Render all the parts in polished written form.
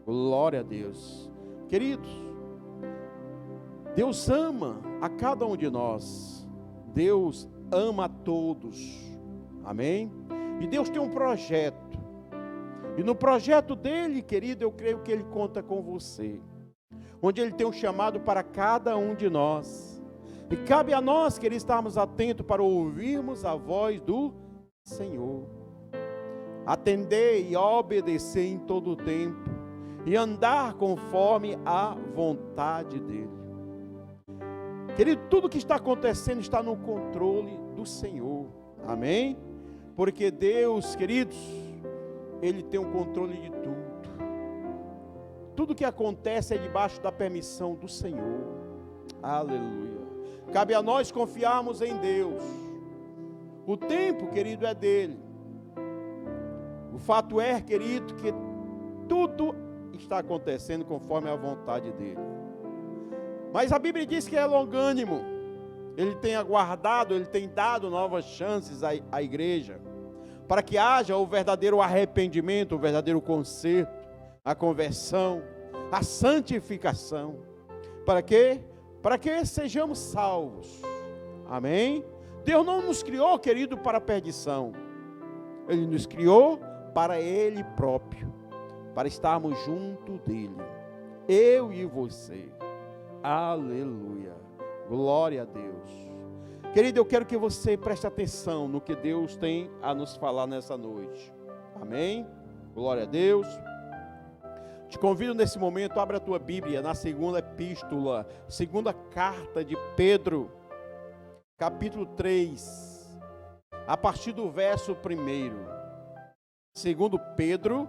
Glória a Deus. Queridos, Deus ama a cada um de nós. Deus ama a todos. Amém? E Deus tem um projeto. E no projeto dele, querido, eu creio que ele conta com você. Onde ele tem um chamado para cada um de nós. E cabe a nós, querido, estarmos atentos para ouvirmos a voz do Senhor. Atender e obedecer em todo o tempo. E andar conforme a vontade dele. Querido, tudo que está acontecendo está no controle do Senhor. Amém? Porque Deus, queridos, ele tem o controle de tudo. Tudo que acontece é debaixo da permissão do Senhor. Aleluia. Cabe a nós confiarmos em Deus. O tempo, querido, é dele. O fato é, querido, que tudo está acontecendo conforme a vontade dele. Mas a Bíblia diz que é longânimo. Ele tem aguardado, ele tem dado novas chances à igreja, para que haja o verdadeiro arrependimento, o verdadeiro conserto, a conversão, a santificação. Para quê? Para que sejamos salvos. Amém? Deus não nos criou, querido, para a perdição. Ele nos criou para Ele próprio, para estarmos junto dEle. Eu e você. Aleluia. Glória a Deus. Querido, eu quero que você preste atenção no que Deus tem a nos falar nessa noite. Amém? Glória a Deus. Te convido nesse momento, abra a tua Bíblia na segunda epístola, segunda carta de Pedro, capítulo 3, a partir do verso 1. Segundo Pedro,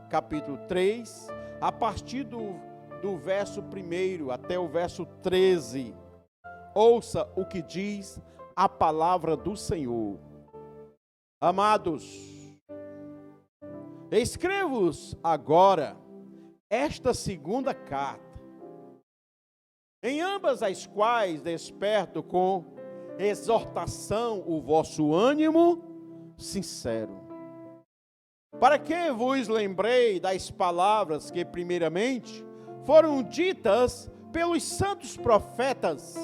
capítulo 3, a partir do verso 1 até o verso 13. Ouça o que diz a palavra do Senhor. Amados, escrevo-vos agora esta segunda carta, em ambas as quais desperto com exortação o vosso ânimo sincero, para que vos lembrei das palavras que primeiramente foram ditas pelos santos profetas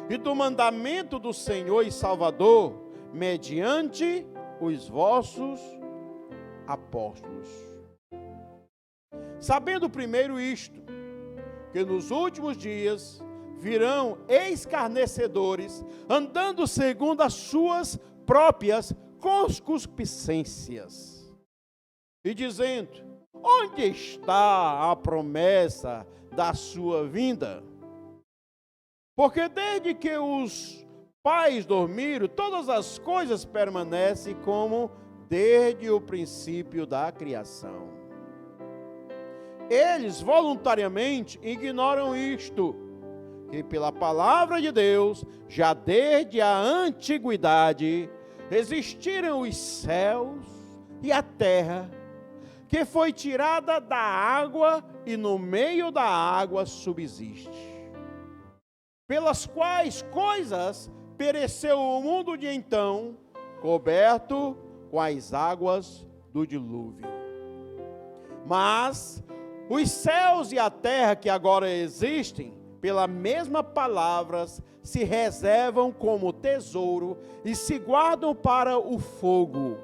e do mandamento do Senhor e Salvador, mediante os vossos apóstolos. Sabendo primeiro isto, que nos últimos dias virão escarnecedores, andando segundo as suas próprias concupiscências, e dizendo: onde está a promessa da sua vinda? Porque desde que os pais dormiram, todas as coisas permanecem como desde o princípio da criação. Eles voluntariamente ignoram isto, que pela palavra de Deus, já desde a antiguidade, existiram os céus e a terra, que foi tirada da água e no meio da água subsiste, pelas quais coisas pereceu o mundo de então, coberto com as águas do dilúvio. Mas os céus e a terra que agora existem, pela mesma palavra, se reservam como tesouro e se guardam para o fogo,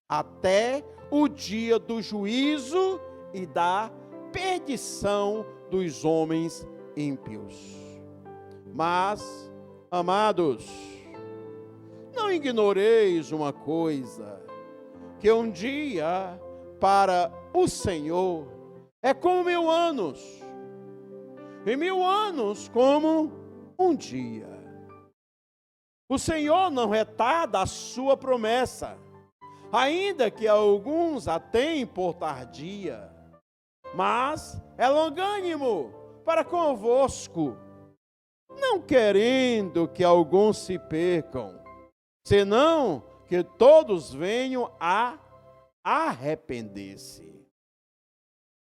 até o dia do juízo e da perdição dos homens ímpios. Mas, amados, não ignoreis uma coisa, que um dia para o Senhor é como 1000 anos, e 1000 anos como um dia. O Senhor não retarda a sua promessa, ainda que alguns a tenham por tardia, mas é longânimo para convosco, não querendo que alguns se percam, senão que todos venham a arrepender-se.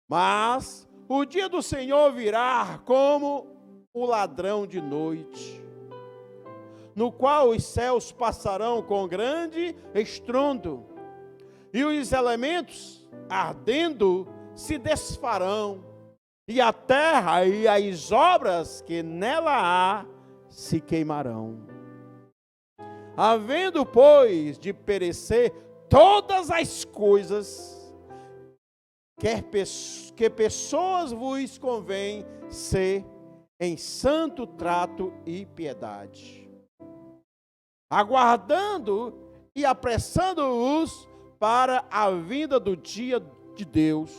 Mas o dia do Senhor virá como o ladrão de noite, no qual os céus passarão com grande estrondo, e os elementos ardendo se desfarão, e a terra e as obras que nela há se queimarão. Havendo, pois, de perecer todas as coisas, que pessoas vos convém ser em santo trato e piedade, aguardando e apressando-os para a vinda do dia de Deus,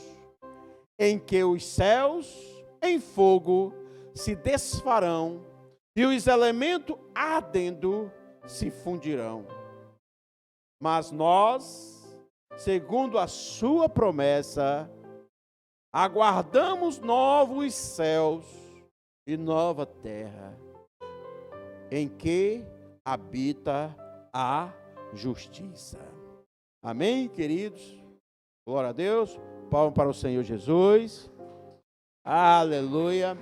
em que os céus em fogo se desfarão e os elementos ardendo se fundirão. Mas nós, segundo a sua promessa, aguardamos novos céus e nova terra, em que habita a justiça. Amém, queridos? Glória a Deus. Palmas para o Senhor Jesus. Aleluia.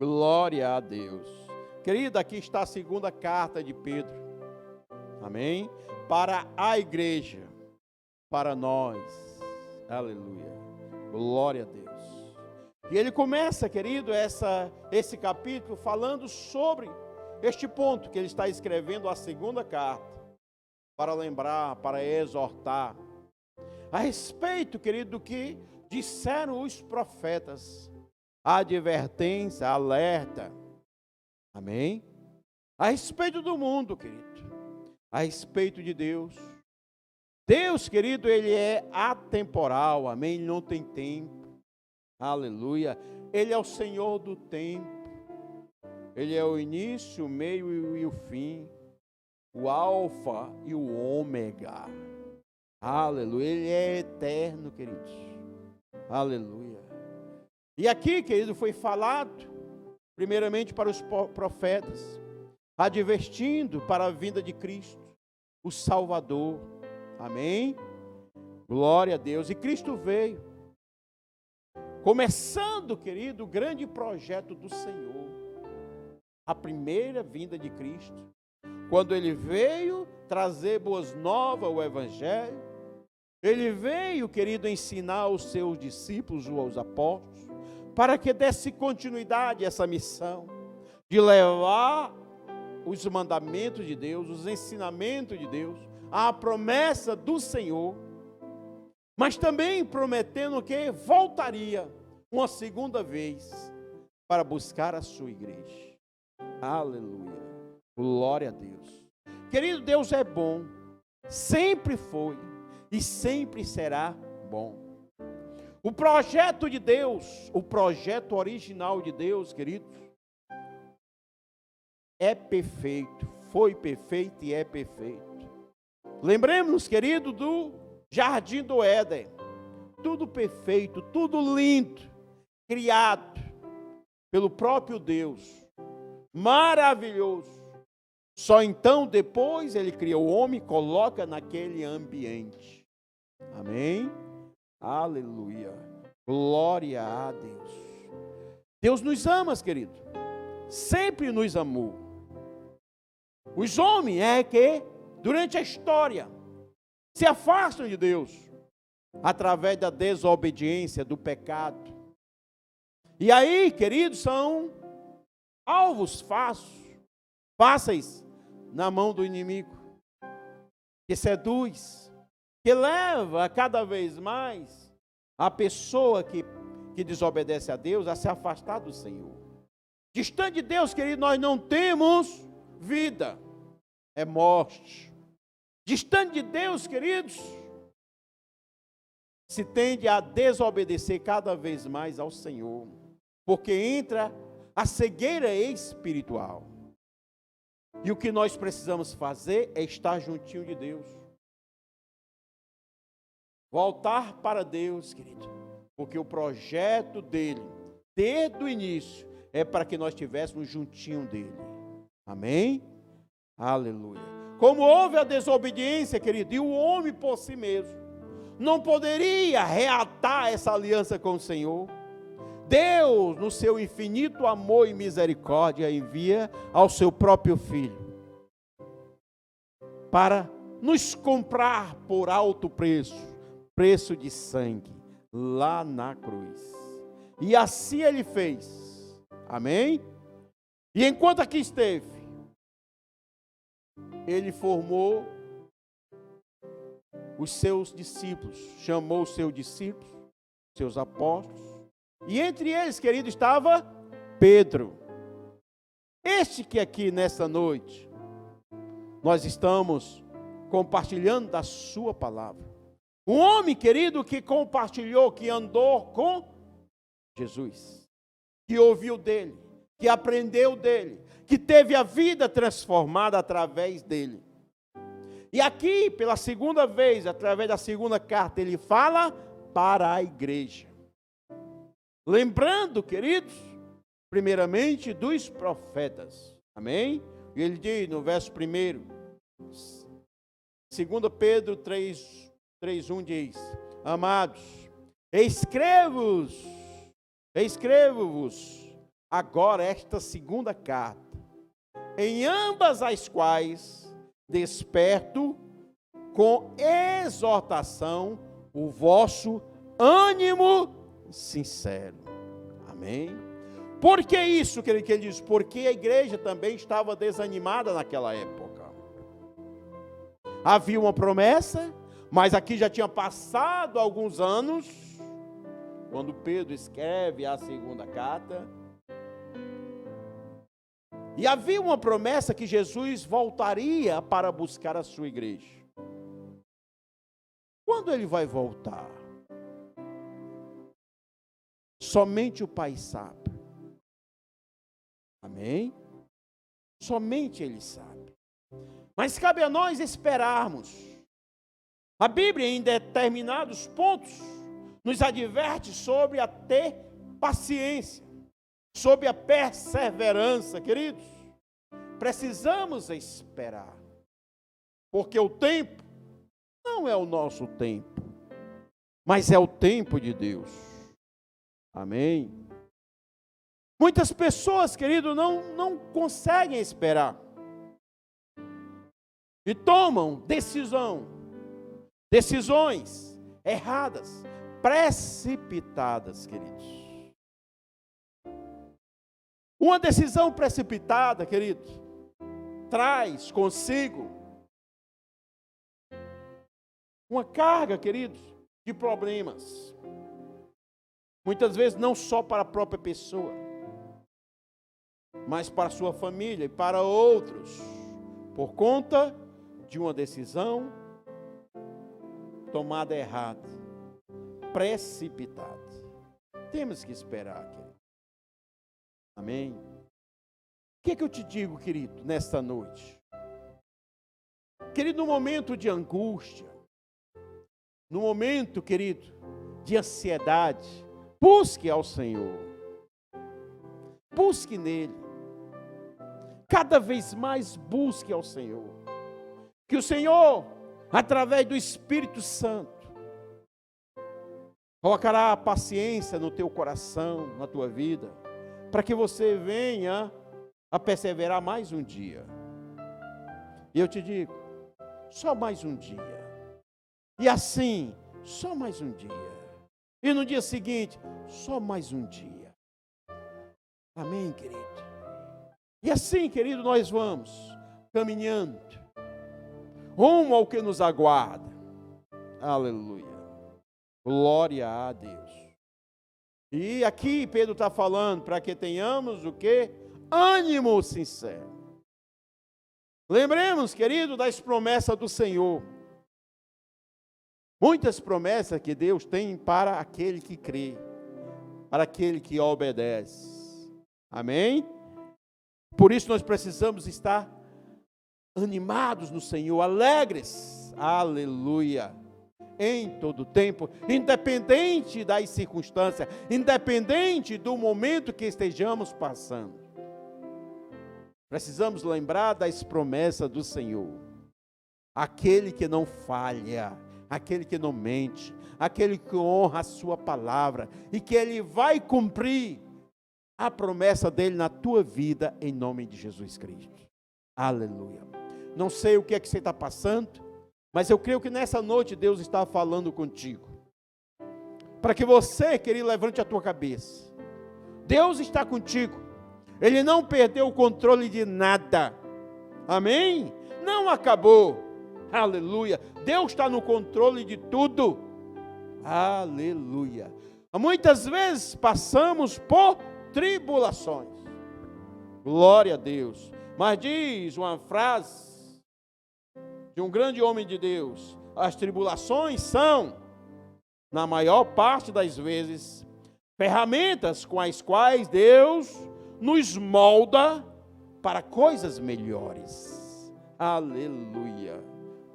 Glória a Deus. Querido, aqui está a segunda carta de Pedro. Amém? Para a igreja, para nós. Aleluia. Glória a Deus. E ele começa, querido, esse capítulo falando sobre este ponto que ele está escrevendo a segunda carta, para lembrar, para exortar, a respeito, querido, do que disseram os profetas, a advertência, alerta, amém? A respeito do mundo, querido, a respeito de Deus. Deus, querido, ele é atemporal, amém? Ele não tem tempo, aleluia. Ele é o Senhor do tempo, ele é o início, o meio e o fim, o alfa e o ômega. Aleluia, ele é eterno, queridos. Aleluia. E aqui, querido, foi falado, primeiramente para os profetas, advertindo para a vinda de Cristo, o Salvador. Amém? Glória a Deus. E Cristo veio, começando, querido, o grande projeto do Senhor, a primeira vinda de Cristo, quando Ele veio trazer boas novas, o Evangelho. Ele veio, querido, ensinar os seus discípulos, os apóstolos, para que desse continuidade a essa missão, de levar os mandamentos de Deus, os ensinamentos de Deus, a promessa do Senhor, mas também prometendo que voltaria uma segunda vez para buscar a sua igreja. Aleluia, glória a Deus. Querido, Deus é bom, sempre foi e sempre será bom. O projeto de Deus, o projeto original de Deus, queridos, é perfeito, foi perfeito e é perfeito. Lembremos, querido, do Jardim do Éden, tudo perfeito, tudo lindo, criado pelo próprio Deus, maravilhoso. Só então depois ele cria o homem e coloca naquele ambiente. Amém? Aleluia. Glória a Deus. Deus nos ama, querido. Sempre nos amou. Os homens é que, durante a história, se afastam de Deus, através da desobediência, do pecado. E aí, queridos, são alvos fáceis na mão do inimigo, que seduz, que leva cada vez mais a pessoa que desobedece a Deus a se afastar do Senhor. Distante de Deus, querido, nós não temos vida, é morte. Distante de Deus, queridos, se tende a desobedecer cada vez mais ao Senhor, porque entra a cegueira espiritual. E o que nós precisamos fazer é estar juntinho de Deus. Voltar para Deus, querido, porque o projeto dele, desde o início, é para que nós estivéssemos juntinho dele. Amém? Aleluia. Como houve a desobediência, querido, e o homem por si mesmo não poderia reatar essa aliança com o Senhor, Deus, no seu infinito amor e misericórdia, envia ao seu próprio Filho para nos comprar por alto preço, preço de sangue lá na cruz. E assim ele fez. Amém? E enquanto aqui esteve, ele formou os seus discípulos, chamou os seus discípulos, seus apóstolos, e entre eles, querido, estava Pedro. Este que aqui nessa noite, nós estamos compartilhando da sua palavra. Um homem, querido, que compartilhou, que andou com Jesus, que ouviu dele, que aprendeu dele, que teve a vida transformada através dele. E aqui, pela segunda vez, através da segunda carta, ele fala para a igreja. Lembrando, queridos, primeiramente dos profetas. Amém? E ele diz no verso 1, 2 Pedro 3:1 diz: Amados, escrevo-vos agora esta segunda carta, em ambas as quais desperto com exortação o vosso ânimo sincero. Amém? Por que isso que ele diz? Porque a igreja também estava desanimada naquela época. Havia uma promessa, mas aqui já tinha passado alguns anos, quando Pedro escreve a segunda carta. E havia uma promessa que Jesus voltaria para buscar a sua igreja. Quando ele vai voltar? Somente o Pai sabe. Amém? Somente Ele sabe. Mas cabe a nós esperarmos. A Bíblia, em determinados pontos, nos adverte sobre a ter paciência, sobre a perseverança, queridos. Precisamos esperar, porque o tempo não é o nosso tempo, mas é o tempo de Deus. Amém? Muitas pessoas, querido, não conseguem esperar e tomam decisões erradas, precipitadas, queridos. Uma decisão precipitada, querido, traz consigo uma carga, queridos, de problemas. Muitas vezes não só para a própria pessoa, mas para a sua família e para outros, por conta de uma decisão tomada errada, precipitada. Temos que esperar, querido. Amém? O que é que eu te digo, querido, nesta noite? Querido, no momento de angústia, no momento, querido, de ansiedade, busque ao Senhor. Busque nele. Cada vez mais busque ao Senhor. Que o Senhor, através do Espírito Santo, colocará a paciência no teu coração, na tua vida, para que você venha a perseverar mais um dia. E eu te digo, só mais um dia. E assim, só mais um dia. E no dia seguinte, só mais um dia. Amém, querido? E assim, querido, nós vamos caminhando rumo ao que nos aguarda. Aleluia. Glória a Deus. E aqui Pedro está falando para que tenhamos o quê? Ânimo sincero. Lembremos, querido, das promessas do Senhor. Muitas promessas que Deus tem para aquele que crê, para aquele que obedece. Amém? Por isso nós precisamos estar animados no Senhor, alegres. Aleluia. Em todo tempo, independente das circunstâncias, independente do momento que estejamos passando. Precisamos lembrar das promessas do Senhor. Aquele que não falha, aquele que não mente, aquele que honra a sua palavra e que ele vai cumprir a promessa dele na tua vida em nome de Jesus Cristo. Aleluia. Não sei o que é que você está passando, Mas eu creio que nessa noite Deus está falando contigo. Para que você, querido, levante a tua cabeça. Deus está contigo. Ele não perdeu o controle de nada. Amém? Não acabou. Aleluia. Deus está no controle de tudo. Aleluia. Muitas vezes passamos por tribulações. Glória a Deus. Mas diz uma frase de um grande homem de Deus: as tribulações são, na maior parte das vezes, ferramentas com as quais Deus nos molda para coisas melhores. Aleluia.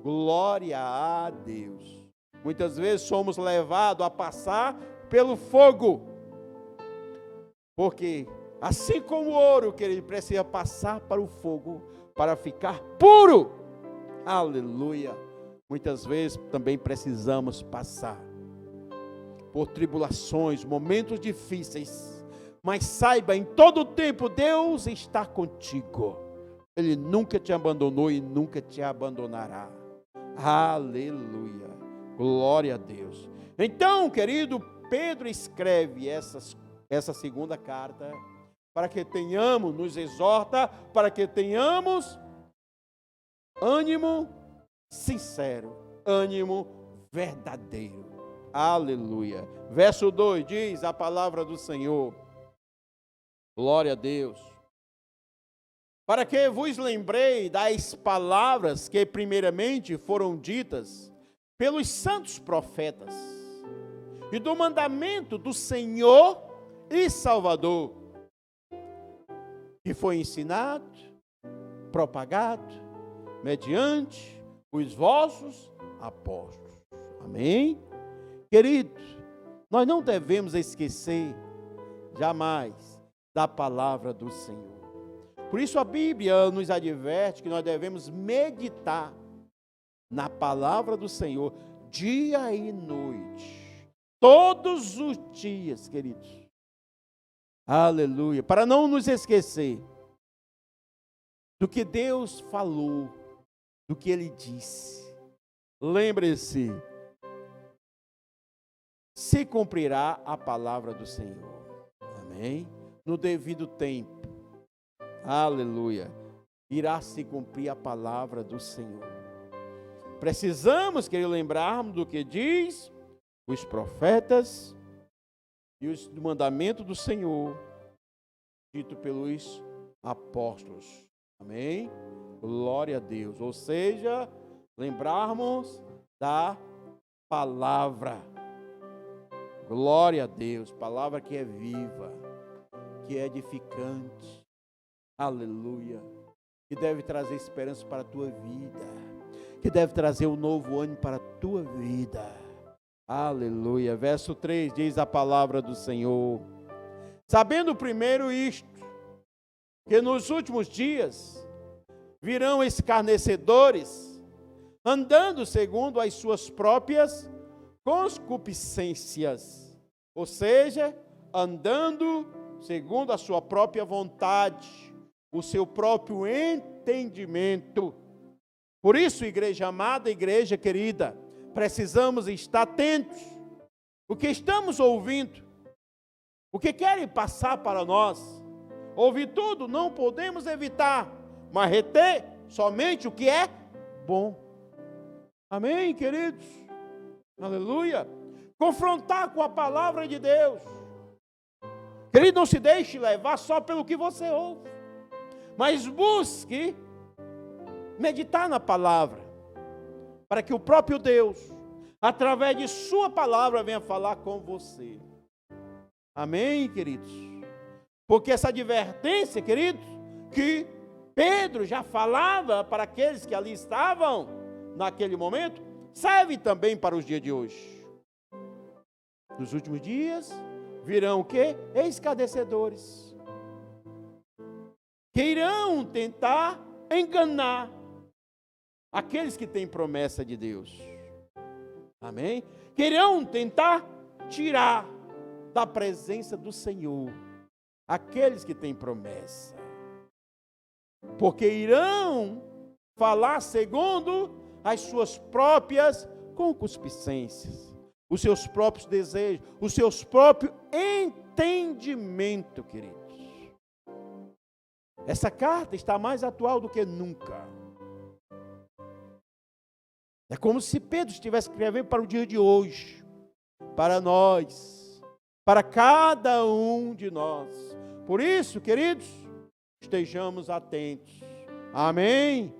Glória a Deus. Muitas vezes somos levados a passar pelo fogo. Porque assim como o ouro, que ele precisa passar para o fogo para ficar puro. Aleluia. Muitas vezes também precisamos passar por tribulações, momentos difíceis. Mas saiba, em todo tempo Deus está contigo. Ele nunca te abandonou e nunca te abandonará. Aleluia. Glória a Deus. Então, querido, Pedro escreve essa segunda carta para que tenhamos, nos exorta, para que tenhamos ânimo sincero, ânimo verdadeiro. Aleluia. Verso 2 diz a palavra do Senhor. Glória a Deus. Para que vos lembrei das palavras que primeiramente foram ditas pelos santos profetas, e do mandamento do Senhor e Salvador, que foi ensinado, propagado, mediante os vossos apóstolos. Amém? Queridos, nós não devemos esquecer jamais da palavra do Senhor. Por isso a Bíblia nos adverte que nós devemos meditar na palavra do Senhor dia e noite, todos os dias, queridos. Aleluia. Para não nos esquecer do que Deus falou, do que Ele disse. Lembre-se, se cumprirá a palavra do Senhor. Amém? No devido tempo. Aleluia. Irá se cumprir a palavra do Senhor. Precisamos, querido, lembrarmos do que diz os profetas e os mandamentos do Senhor, dito pelos apóstolos. Amém? Glória a Deus. Ou seja, lembrarmos da palavra. Glória a Deus. Palavra que é viva, que é edificante. Aleluia. Que deve trazer esperança para a tua vida. Que deve trazer um novo ânimo para a tua vida. Aleluia. Verso 3 diz a palavra do Senhor: sabendo primeiro isto, que nos últimos dias virão escarnecedores, andando segundo as suas próprias concupiscências, ou seja, andando segundo a sua própria vontade, o seu próprio entendimento. Por isso, igreja amada, igreja querida, precisamos estar atentos. O que estamos ouvindo, o que querem passar para nós, ouvir tudo não podemos evitar, mas reter somente o que é bom. Amém, queridos? Aleluia. Confrontar com a palavra de Deus. Querido, não se deixe levar só pelo que você ouve, mas busque meditar na palavra, para que o próprio Deus, através de sua palavra, venha falar com você. Amém, queridos? Porque essa advertência, queridos, que Pedro já falava para aqueles que ali estavam naquele momento, serve também para os dias de hoje. Nos últimos dias virão o quê? Escarnecedores, que irão tentar enganar aqueles que têm promessa de Deus. Amém? Querão tentar tirar da presença do Senhor aqueles que têm promessa. Porque irão falar segundo as suas próprias concupiscências, os seus próprios desejos, o seu próprio entendimento, queridos. Essa carta está mais atual do que nunca. É como se Pedro estivesse escrevendo para o dia de hoje, para nós, para cada um de nós. Por isso, queridos, estejamos atentos. Amém?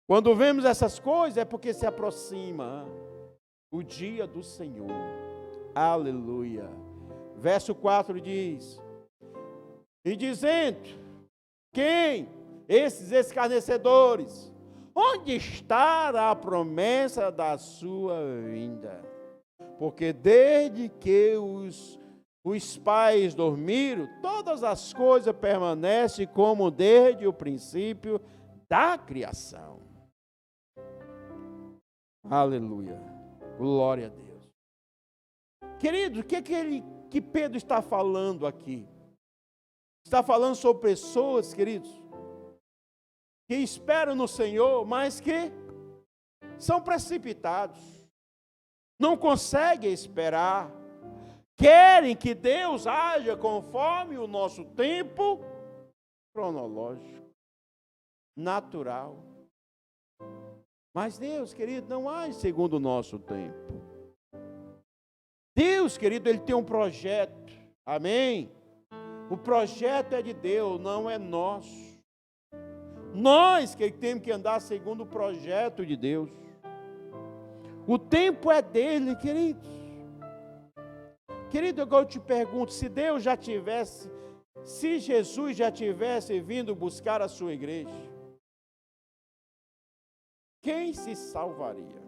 Quando vemos essas coisas é porque se aproxima o dia do Senhor. Aleluia. Verso 4 diz: e dizendo, quem? Esses escarnecedores. Onde está a promessa da sua vinda? Porque desde que os pais dormiram, todas as coisas permanecem como desde o princípio da criação. Aleluia. Glória a Deus. Querido, o que Pedro está falando aqui? Está falando sobre pessoas, queridos, que esperam no Senhor, mas que são precipitados, não conseguem esperar, querem que Deus haja conforme o nosso tempo cronológico, natural. Mas Deus, querido, não age segundo o nosso tempo. Deus, querido, Ele tem um projeto, amém? O projeto é de Deus, não é nosso. Nós que temos que andar segundo o projeto de Deus. O tempo é dele, queridos. Querido, agora eu te pergunto, se Jesus já tivesse vindo buscar a sua igreja, quem se salvaria?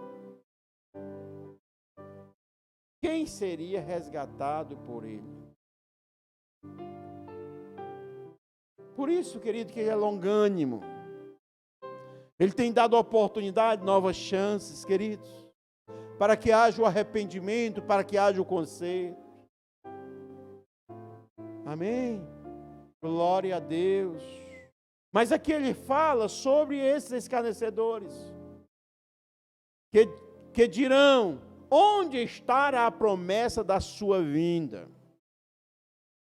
Quem seria resgatado por ele? Por isso, querido, que ele é longânimo. Ele tem dado oportunidade, novas chances, queridos, para que haja o arrependimento, para que haja o conserto. Amém? Glória a Deus. Mas aqui ele fala sobre esses escarnecedores, que dirão, onde está a promessa da sua vinda?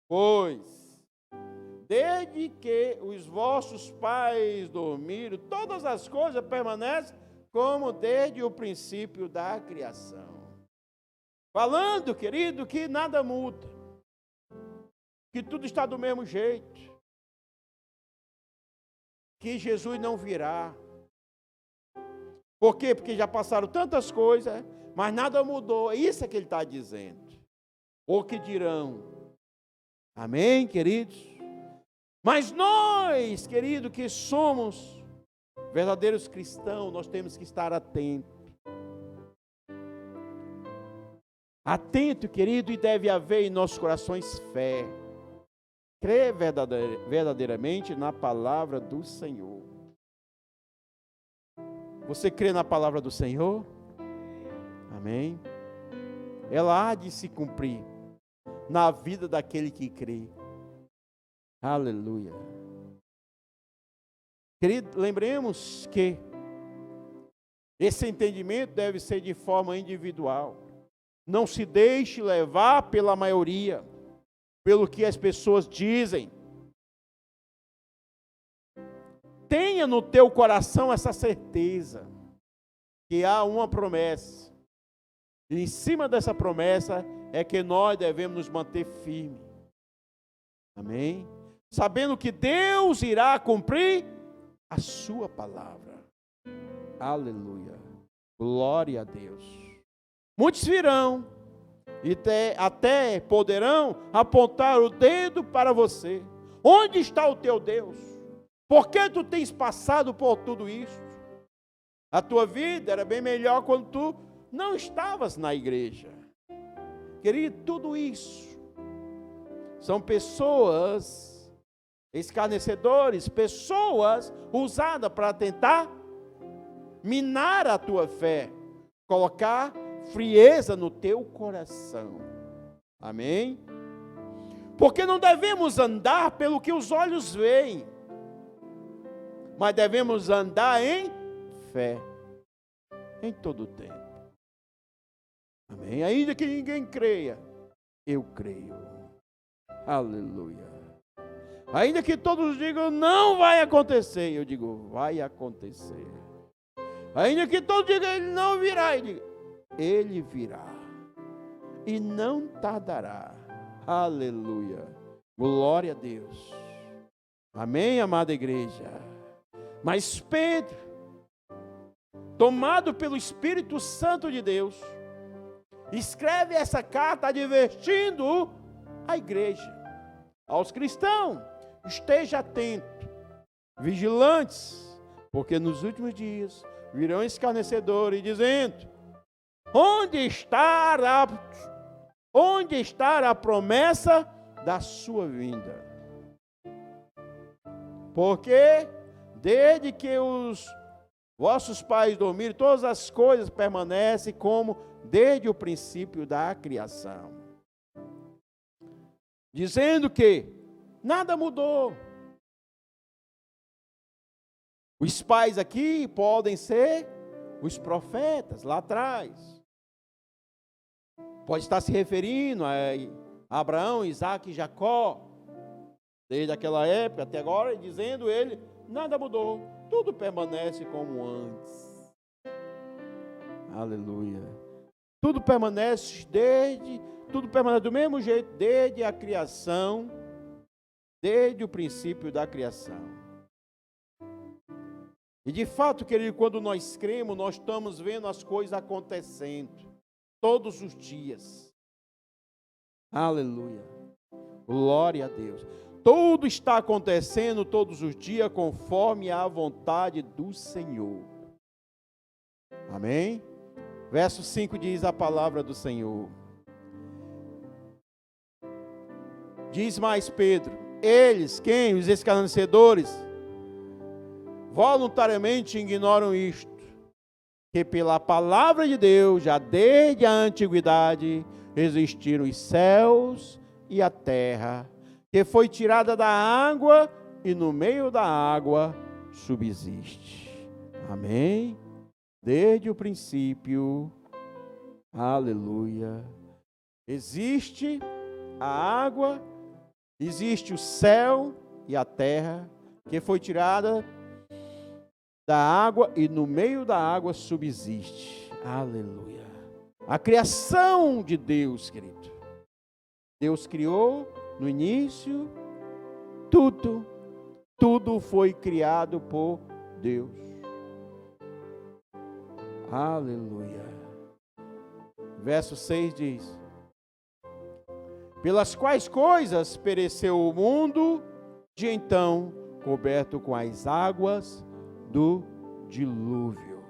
Pois, desde que os vossos pais dormiram, todas as coisas permanecem como desde o princípio da criação. Falando, querido, que nada muda, que tudo está do mesmo jeito, que Jesus não virá. Por quê? Porque já passaram tantas coisas, mas nada mudou. É isso que ele está dizendo. O que dirão? Amém, queridos? Mas nós, querido, que somos verdadeiros cristãos, nós temos que estar atentos. Atento, querido, e deve haver em nossos corações fé. Crer verdadeiramente na palavra do Senhor. Você crê na palavra do Senhor? Amém? Ela há de se cumprir na vida daquele que crê. Aleluia. Querido, lembremos que esse entendimento deve ser de forma individual. Não se deixe levar pela maioria, pelo que as pessoas dizem. Tenha no teu coração essa certeza que há uma promessa. E em cima dessa promessa é que nós devemos nos manter firmes. Amém? Sabendo que Deus irá cumprir a sua palavra. Aleluia. Glória a Deus. Muitos virão e até poderão apontar o dedo para você. Onde está o teu Deus? Por que tu tens passado por tudo isso? A tua vida era bem melhor quando tu não estavas na igreja. Querido, tudo isso são pessoas escarnecedores, pessoas usadas para tentar minar a tua fé, colocar frieza no teu coração. Amém? Porque não devemos andar pelo que os olhos veem, mas devemos andar em fé. em todo o tempo. Amém? Ainda que ninguém creia, eu creio. Aleluia. Ainda que todos digam, não vai acontecer, eu digo, vai acontecer. Ainda que todos digam, ele não virá, eu digo, ele virá. E não tardará. Aleluia. Glória a Deus. Amém, amada igreja. Mas Pedro, tomado pelo Espírito Santo de Deus, escreve essa carta advertindo a igreja, aos cristãos: esteja atento, vigilantes, porque nos últimos dias virão escarnecedores dizendo: onde está a promessa da sua vinda? Porque desde que os vossos pais dormiram, todas as coisas permanecem como desde o princípio da criação. Dizendo que nada mudou. Os pais aqui podem ser os profetas lá atrás. Pode estar se referindo a Abraão, Isaac e Jacó, desde aquela época até agora, dizendo ele, nada mudou, tudo permanece como antes. Aleluia. Tudo permanece do mesmo jeito, desde a criação, desde o princípio da criação. E de fato, querido, quando nós cremos, nós estamos vendo as coisas acontecendo, todos os dias. Aleluia. Glória a Deus. Tudo está acontecendo todos os dias conforme a vontade do Senhor. Amém? Verso 5 diz a palavra do Senhor. Diz mais Pedro: eles, quem? Os escarnecedores, voluntariamente ignoram isto, que pela palavra de Deus, já desde a antiguidade, existiram os céus e a terra, que foi tirada da água e no meio da água subsiste. Amém? Desde o princípio, aleluia, existe a água, existe o céu e a terra, que foi tirada da água e no meio da água subsiste. Aleluia. A criação de Deus, querido. Deus criou no início tudo foi criado por Deus. Aleluia. Verso 6 diz: pelas quais coisas pereceu o mundo de então, coberto com as águas do dilúvio.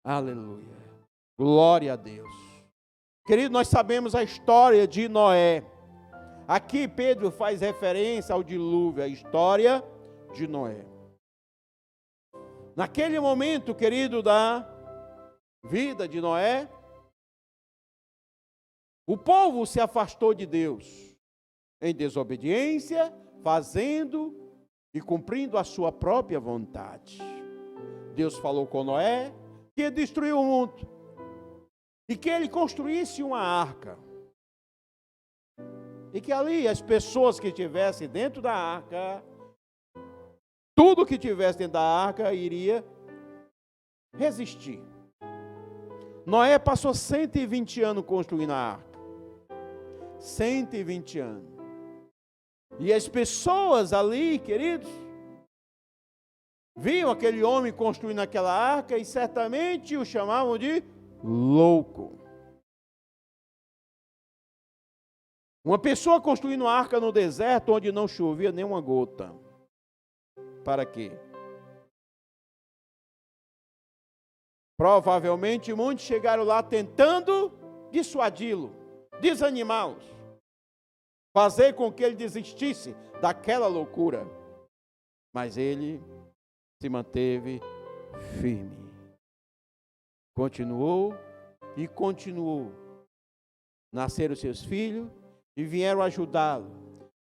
Aleluia. Glória a Deus. Querido, nós sabemos a história de Noé. Aqui Pedro faz referência ao dilúvio, a história de Noé. Naquele momento, querido, da vida de Noé, o povo se afastou de Deus em desobediência, fazendo e cumprindo a sua própria vontade. Deus falou com Noé que ia destruir o mundo e que ele construísse uma arca. E que ali as pessoas que estivessem dentro da arca, tudo que estivesse dentro da arca iria resistir. Noé passou 120 anos construindo a arca. 120 anos. E as pessoas ali, queridos, viam aquele homem construindo aquela arca e certamente o chamavam de louco. Uma pessoa construindo uma arca no deserto onde não chovia nem uma gota. Para quê? Provavelmente muitos chegaram lá tentando dissuadi-lo, desanimá-los, fazer com que ele desistisse daquela loucura. Mas ele se manteve firme. Continuou e continuou. Nasceram seus filhos e vieram ajudá-lo.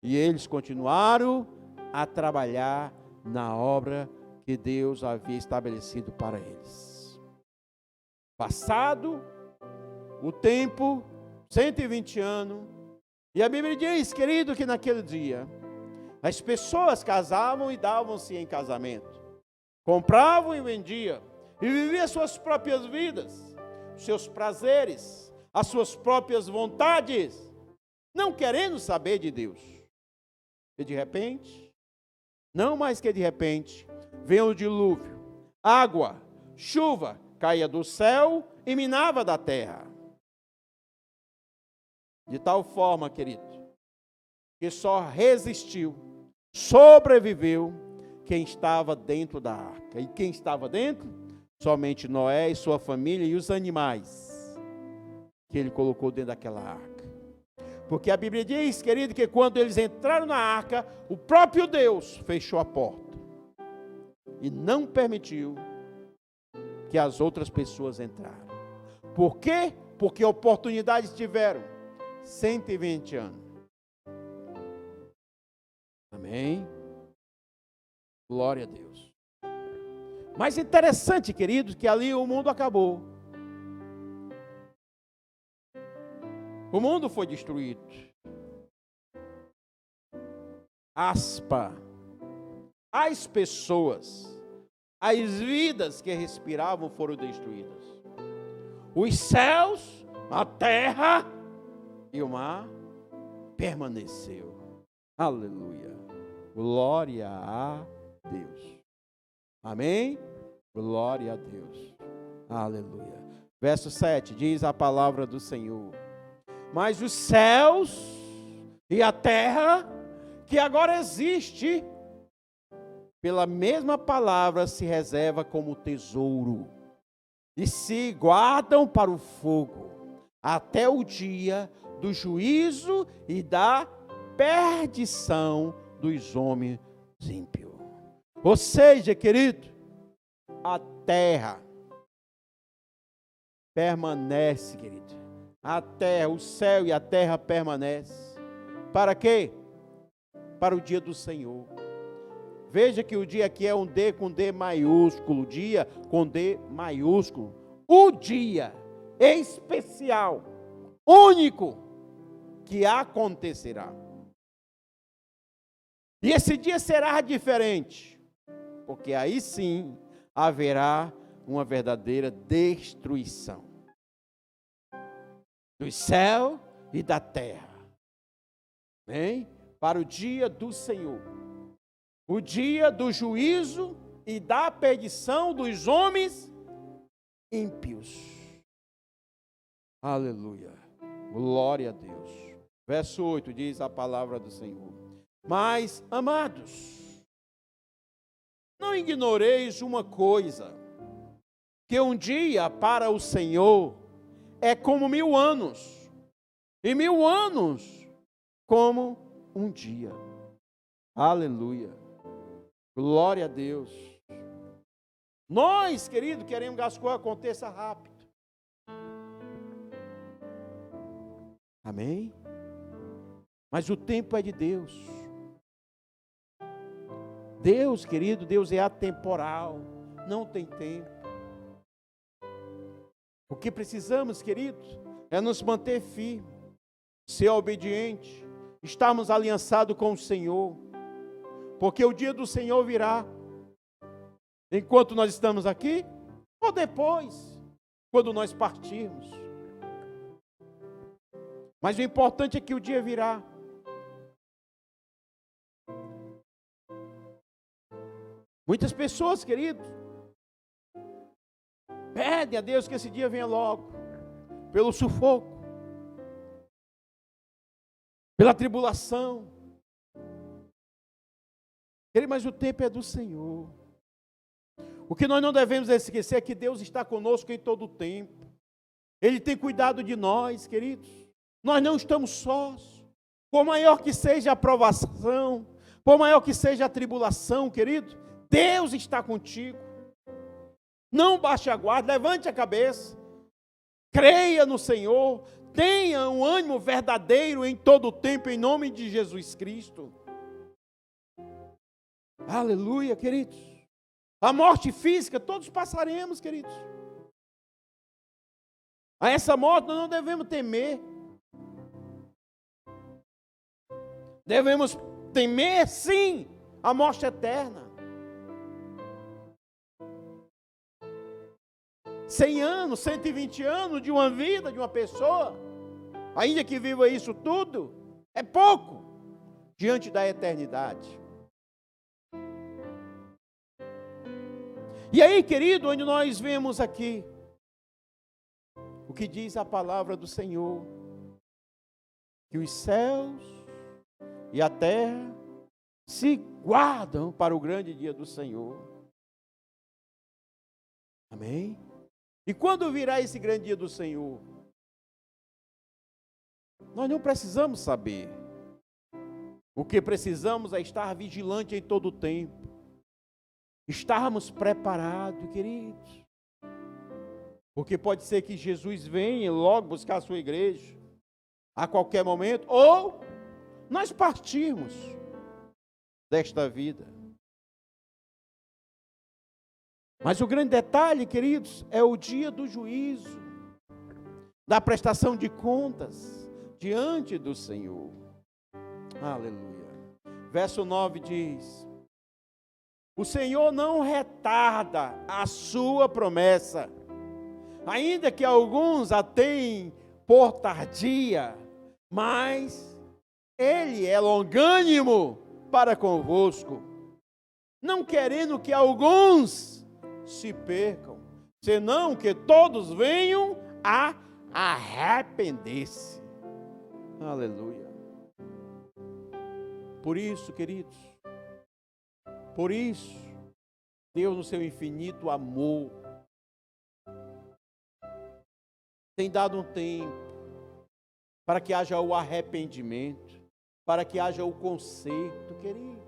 E eles continuaram a trabalhar na obra que Deus havia estabelecido para eles. Passado o tempo, 120 anos, e a Bíblia diz, querido, que naquele dia, as pessoas casavam e davam-se em casamento, compravam e vendiam, e viviam suas próprias vidas, seus prazeres, as suas próprias vontades, não querendo saber de Deus. E de repente, não mais que de repente, vem o dilúvio, água, chuva, caía do céu e minava da terra. De tal forma, querido, que só resistiu, sobreviveu quem estava dentro da arca. E quem estava dentro? Somente Noé e sua família e os animais que ele colocou dentro daquela arca. Porque a Bíblia diz, querido, que quando eles entraram na arca, o próprio Deus fechou a porta e não permitiu que as outras pessoas entraram. Por quê? Porque oportunidades tiveram 120 anos. Amém? Glória a Deus. Mas interessante, queridos, que ali o mundo acabou. O mundo foi destruído. Aspa. As pessoas, as vidas que respiravam foram destruídas. Os céus, a terra e o mar permaneceu. Aleluia. Glória a Deus. Amém? Glória a Deus. Aleluia. Verso 7 diz a palavra do Senhor: mas os céus e a terra, que agora existe, pela mesma palavra se reserva como tesouro, e se guardam para o fogo, até o dia do juízo e da perdição dos homens ímpios. Ou seja, querido, a terra permanece, querido. A terra, o céu e a terra permanecem. Para quê? Para o dia do Senhor. Veja que o dia aqui é um D com D maiúsculo, dia com D maiúsculo. O dia especial, único, que acontecerá. E esse dia será diferente, porque aí sim haverá uma verdadeira destruição do céu e da terra. Amém? Para o dia do Senhor, o dia do juízo e da perdição dos homens ímpios. Aleluia. Glória a Deus. Verso 8 diz a palavra do Senhor: mas, amados, não ignoreis uma coisa, que um dia para o Senhor é como 1000 anos, e 1000 anos como um dia. Aleluia. Glória a Deus. Nós, querido, queremos que as coisas aconteçam rápido. Amém? Mas o tempo é de Deus. Deus, querido, Deus é atemporal, não tem tempo. O que precisamos, querido, é nos manter firmes, ser obediente, estarmos aliançados com o Senhor, porque o dia do Senhor virá, enquanto nós estamos aqui, ou depois, quando nós partirmos. Mas o importante é que o dia virá. Muitas pessoas, queridos, pedem a Deus que esse dia venha logo, pelo sufoco, pela tribulação. Mas o tempo é do Senhor. O que nós não devemos esquecer é que Deus está conosco em todo o tempo. Ele tem cuidado de nós, queridos. Nós não estamos sós. Por maior que seja a provação, por maior que seja a tribulação, querido, Deus está contigo. Não baixe a guarda, levante a cabeça. Creia no Senhor. Tenha um ânimo verdadeiro em todo o tempo, em nome de Jesus Cristo. Aleluia, queridos. A morte física, todos passaremos, queridos. A essa morte nós não devemos temer. Devemos temer, sim, a morte eterna. 100 anos, 120 anos de uma vida, de uma pessoa, ainda que viva isso tudo, é pouco diante da eternidade. E aí, querido, onde nós vemos aqui o que diz a palavra do Senhor, que os céus e a terra se guardam para o grande dia do Senhor. Amém? E quando virá esse grande dia do Senhor? Nós não precisamos saber. O que precisamos é estar vigilante em todo o tempo. Estarmos preparados, queridos. Porque pode ser que Jesus venha logo buscar a sua igreja, a qualquer momento, ou nós partirmos desta vida. Mas o grande detalhe, queridos, é o dia do juízo, da prestação de contas diante do Senhor. Aleluia. Verso 9 diz: o Senhor não retarda a sua promessa, ainda que alguns a tenham por tardia, mas Ele é longânimo para convosco, não querendo que alguns se percam, senão que todos venham a arrepender-se. Aleluia. Por isso, queridos, por isso, Deus no seu infinito amor tem dado um tempo para que haja o arrependimento, para que haja o conserto, queridos.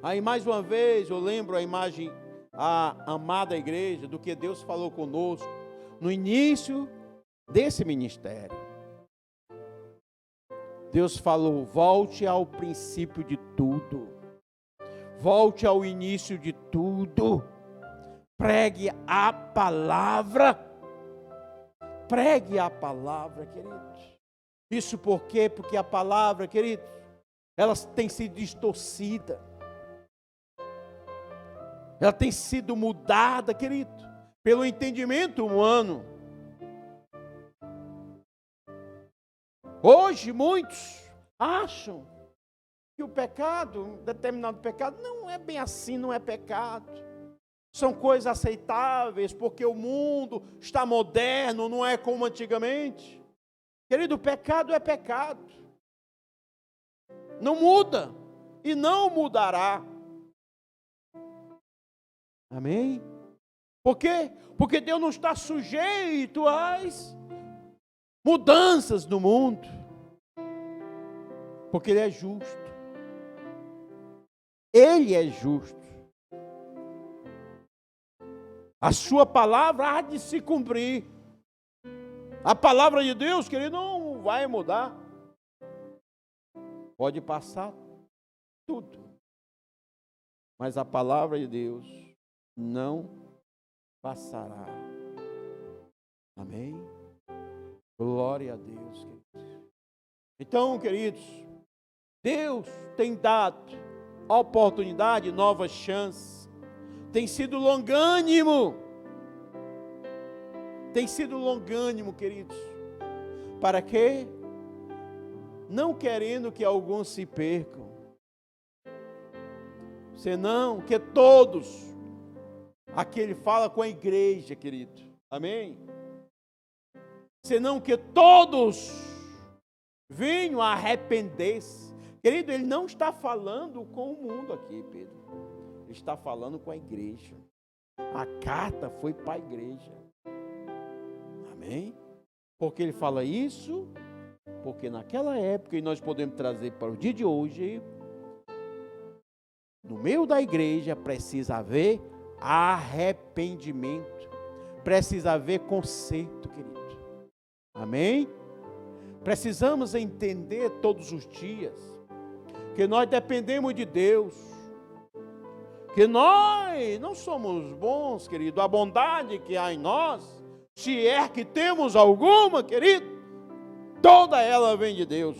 Aí mais uma vez eu lembro a imagem, a amada igreja, do que Deus falou conosco no início desse ministério. Deus falou: volte ao princípio de tudo, volte ao início de tudo, pregue a palavra, queridos. Isso por quê? Porque a palavra, queridos, ela tem sido distorcida, ela tem sido mudada, querido, pelo entendimento humano. Hoje muitos acham que o pecado, um determinado pecado, não é bem assim, não é pecado. São coisas aceitáveis, porque o mundo está moderno, não é como antigamente. Querido, o pecado é pecado. Não muda e não mudará. Amém? Por quê? Porque Deus não está sujeito às mudanças no mundo. Porque Ele é justo. Ele é justo. A sua palavra há de se cumprir. A palavra de Deus, querido, não vai mudar. Pode passar tudo, mas a palavra de Deus não passará. Amém? Glória a Deus, queridos. Então, queridos, Deus tem dado oportunidade, novas chances. Tem sido longânimo. Tem sido longânimo, queridos. Para quê? Não querendo que alguns se percam, senão que todos. Aqui ele fala com a igreja, querido. Amém? Senão que todos venham a arrepender-se. Querido, ele não está falando com o mundo aqui, Pedro. Ele está falando com a igreja. A carta foi para a igreja. Amém? Porque ele fala isso, porque naquela época, e nós podemos trazer para o dia de hoje, no meio da igreja precisa haver arrependimento, precisa haver conserto, querido. Amém? Precisamos entender todos os dias que nós dependemos de Deus, que nós não somos bons, querido. A bondade que há em nós se é que temos alguma, querido, toda ela vem de Deus.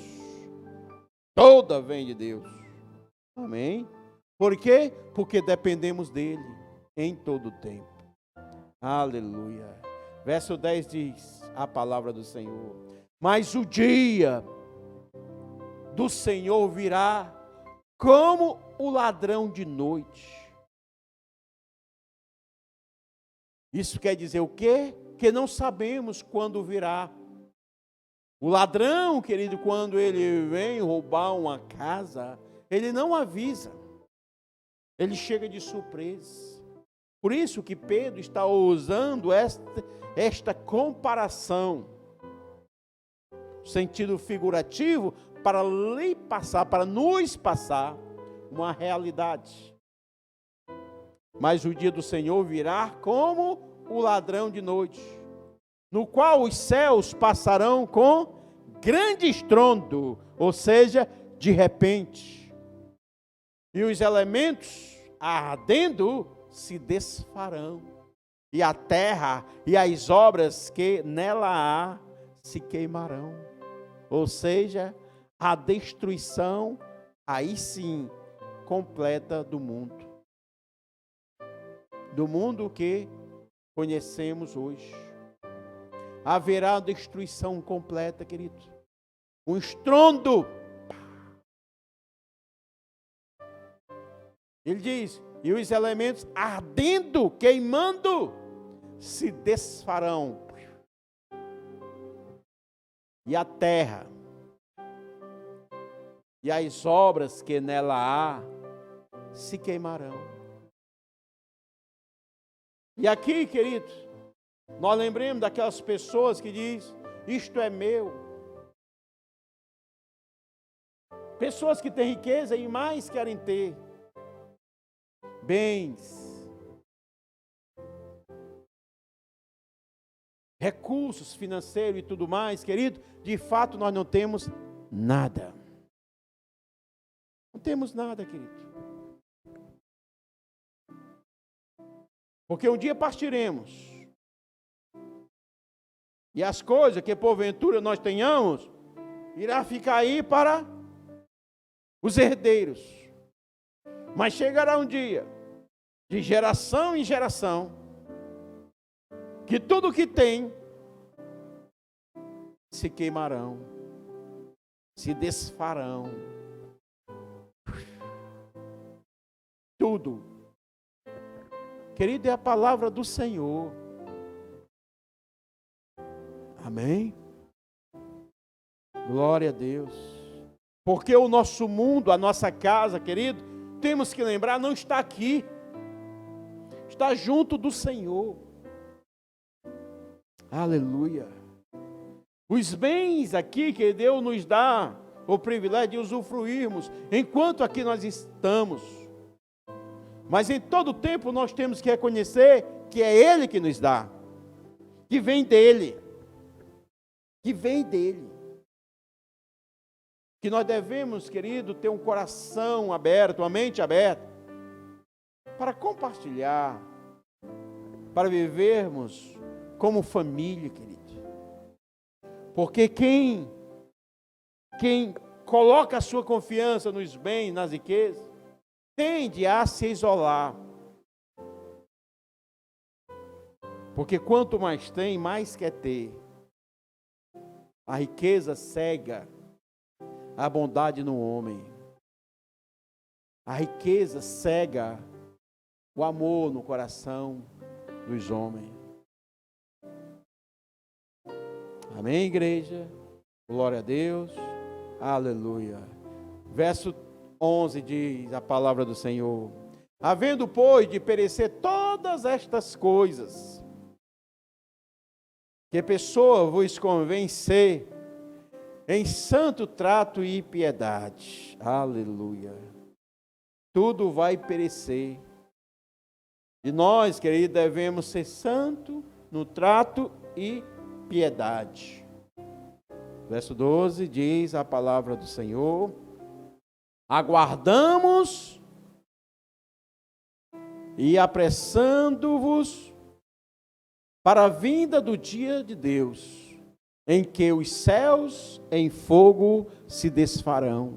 Toda vem de Deus. Amém? Por quê? Porque dependemos dele em todo o tempo. Aleluia. Verso 10 diz a palavra do Senhor: mas o dia do Senhor virá como o ladrão de noite. Isso quer dizer o quê? Que não sabemos quando virá. O ladrão, querido, quando ele vem roubar uma casa, ele não avisa. Ele chega de surpresa. Por isso que Pedro está usando esta comparação, sentido figurativo, para lhe passar, para nos passar uma realidade. Mas o dia do Senhor virá como o ladrão de noite, no qual os céus passarão com grande estrondo, ou seja, de repente, e os elementos ardendo se desfarão, e a terra e as obras que nela há se queimarão. Ou seja, a destruição, aí sim, completa do mundo. Do mundo que conhecemos hoje. Haverá destruição completa, querido. Um estrondo. Ele diz: e os elementos ardendo, queimando, se desfarão. E a terra e as obras que nela há se queimarão. E aqui, queridos, nós lembremos daquelas pessoas que diz: isto é meu. Pessoas que têm riqueza e mais querem ter bens, recursos financeiros e tudo mais, querido. De fato, nós não temos nada. Não temos nada, querido. Porque um dia partiremos. E as coisas que porventura nós tenhamos, irá ficar aí para os herdeiros. Mas chegará um dia, de geração em geração, que tudo que tem se queimarão, se desfarão. Tudo. Querido, é a palavra do Senhor. Amém? Glória a Deus. Porque o nosso mundo, a nossa casa, querido, temos que lembrar, não está aqui. Está junto do Senhor. Aleluia. Os bens aqui que Deus nos dá o privilégio de usufruirmos, enquanto aqui nós estamos. Mas em todo tempo nós temos que reconhecer que é Ele que nos dá. Que vem dEle. Que vem dEle. Que nós devemos, querido, ter um coração aberto, uma mente aberta, para compartilhar, para vivermos como família, querido. Porque quem coloca a sua confiança nos bens, nas riquezas, tende a se isolar. Porque quanto mais tem, mais quer ter. A riqueza cega a bondade no homem. A riqueza cega o amor no coração dos homens. Amém, igreja? Glória a Deus. Aleluia. Verso 11 diz a palavra do Senhor: havendo, pois, de perecer todas estas coisas, que pessoa vos convém ser em santo trato e piedade. Aleluia. Tudo vai perecer. E nós, queridos, devemos ser santo no trato e piedade. Verso 12 diz a palavra do Senhor: aguardamos e apressando-vos para a vinda do dia de Deus, em que os céus em fogo se desfarão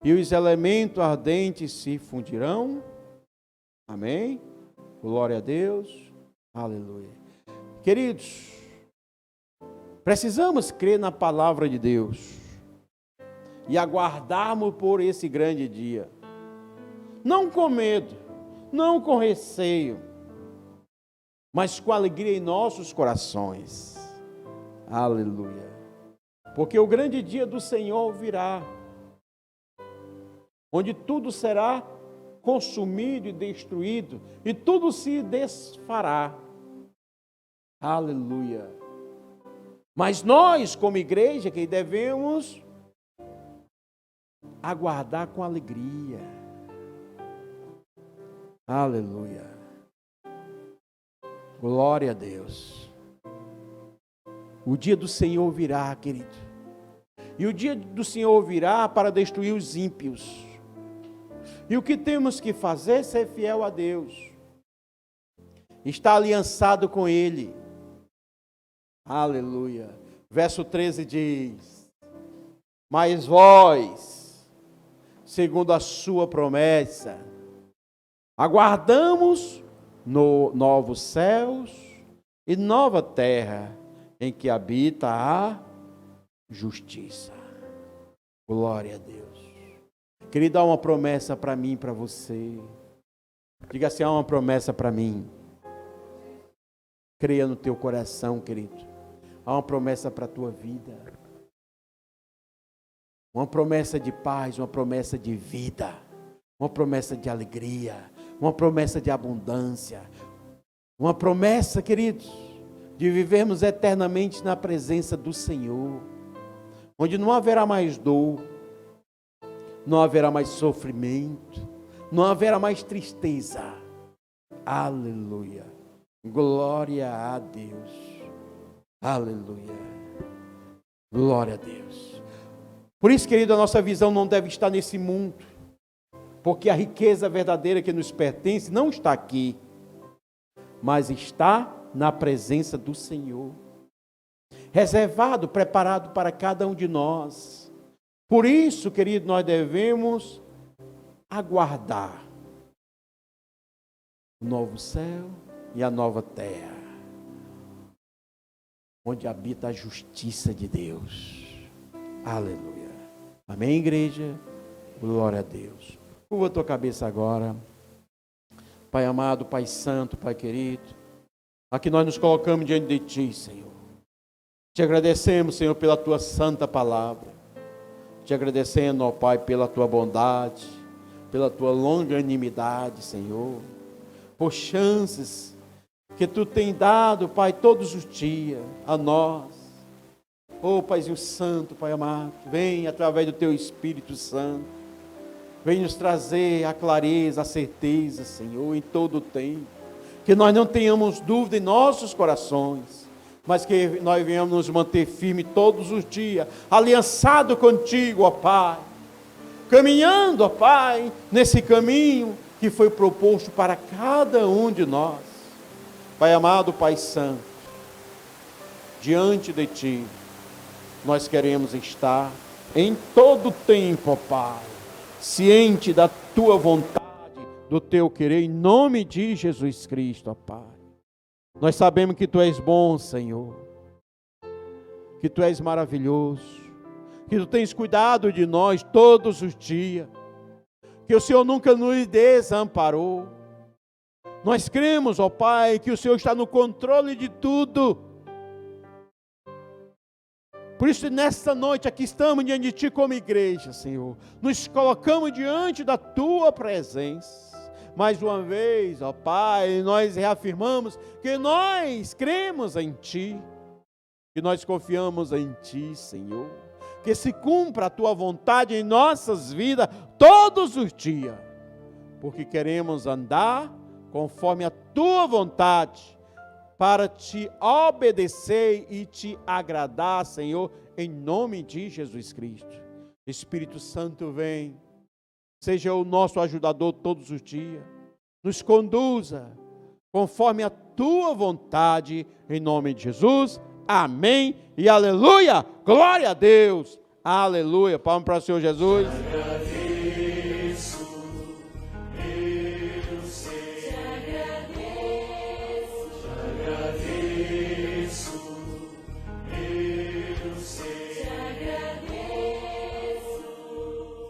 e os elementos ardentes se fundirão. Amém? Glória a Deus. Aleluia. Queridos, precisamos crer na palavra de Deus e aguardarmos por esse grande dia. Não com medo, não com receio, mas com alegria em nossos corações. Aleluia. Porque o grande dia do Senhor virá, onde tudo será consumido e destruído, e tudo se desfará. Aleluia. Mas nós, como igreja, que devemos aguardar com alegria. Aleluia. Glória a Deus. O dia do Senhor virá, querido. E o dia do Senhor virá para destruir os ímpios. E o que temos que fazer é ser fiel a Deus. Estar aliançado com Ele. Aleluia. Verso 13 diz: mas vós, segundo a sua promessa, aguardamos novos céus e nova terra, em que habita a justiça. Glória a Deus. Querido, há uma promessa para mim e para você. Diga assim: há uma promessa para mim. Creia no teu coração, querido. Há uma promessa para a tua vida. Uma promessa de paz, uma promessa de vida. Uma promessa de alegria. Uma promessa de abundância. Uma promessa, queridos, de vivermos eternamente na presença do Senhor. Onde não haverá mais dor. Não haverá mais sofrimento. Não haverá mais tristeza. Aleluia. Glória a Deus. Aleluia. Glória a Deus. Por isso, querido, a nossa visão não deve estar nesse mundo. Porque a riqueza verdadeira que nos pertence não está aqui. Mas está na presença do Senhor. Reservado, preparado para cada um de nós. Por isso, querido, nós devemos aguardar o novo céu e a nova terra, onde habita a justiça de Deus. Aleluia. Amém, igreja? Glória a Deus. Curva a tua cabeça agora. Pai amado, Pai santo, Pai querido, aqui nós nos colocamos diante de Ti, Senhor. Te agradecemos, Senhor, pela Tua santa palavra. Te agradecendo, ó Pai, pela Tua bondade, pela Tua longanimidade, Senhor, por chances que Tu tem dado, Pai, todos os dias a nós. Ó Paizinho Santo, Pai amado, vem através do Teu Espírito Santo, vem nos trazer a clareza, a certeza, Senhor, em todo o tempo, que nós não tenhamos dúvida em nossos corações, mas que nós venhamos nos manter firmes todos os dias, aliançado contigo, ó Pai, caminhando, ó Pai, nesse caminho que foi proposto para cada um de nós. Pai amado, Pai santo, diante de Ti, nós queremos estar em todo tempo, ó Pai, ciente da Tua vontade, do Teu querer, em nome de Jesus Cristo, ó Pai. Nós sabemos que Tu és bom, Senhor, que Tu és maravilhoso, que Tu tens cuidado de nós todos os dias, que o Senhor nunca nos desamparou. Nós cremos, ó Pai, que o Senhor está no controle de tudo. Por isso, nesta noite, aqui estamos diante de Ti como igreja, Senhor. Nos colocamos diante da Tua presença. Mais uma vez, ó Pai, nós reafirmamos que nós cremos em Ti, que nós confiamos em Ti, Senhor, que se cumpra a Tua vontade em nossas vidas todos os dias, porque queremos andar conforme a Tua vontade, para Te obedecer e Te agradar, Senhor, em nome de Jesus Cristo. Espírito Santo, vem. Seja o nosso ajudador todos os dias. Nos conduza conforme a tua vontade, em nome de Jesus. Amém e aleluia. Glória a Deus. Aleluia. Palmas para o Senhor Jesus.